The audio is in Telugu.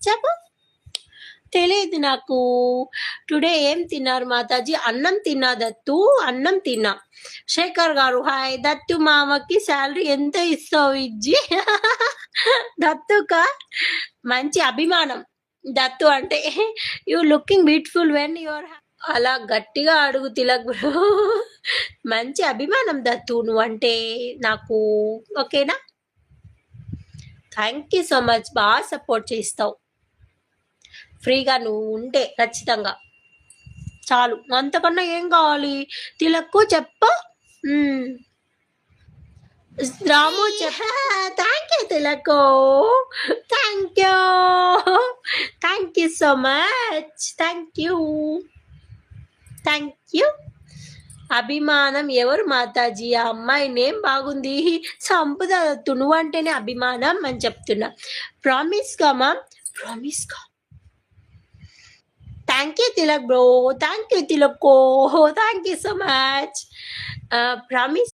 చెప్పు. తెలియదు నాకు. టుడే ఏం తిన్నారు మాతాజీ? అన్నం తిన్నా దత్తు, అన్నం తిన్నా. శేఖర్ గారు హాయ్. దత్తు మామకి శాలరీ ఎంత ఇస్తావు ఇజ్జి? దత్తుక మంచి అభిమానం దత్తు అంటే. You looking beautiful when your అలా గట్టిగా అడుగు తిలక్ బ్రో. మంచి అభిమానం దత్తు నువ్వంటే నాకు. ఓకేనా? Thank you so much. బాగా సపోర్ట్ చేస్తావు. ఫ్రీగా నువ్వు ఉంటే ఖచ్చితంగా చాలు. అంతకన్నా ఏం కావాలి? తిలక్కు చెప్ప. రాము చెప్ప. థ్యాంక్ యూ తిలక్కు. Thank you. Thank you so much. Thank you. Thank you. అభిమానం ఎవరు మాతాజీ? ఆ అమ్మాయి నేమ్ బాగుంది. సంపద నువ్వు అంటేనే అభిమానం అని చెప్తున్నా. ప్రామిస్ కామా? ప్రామిస్ కా. Thank you Tilak bro. Thank you తిలక్కో. Thank you so much. Promise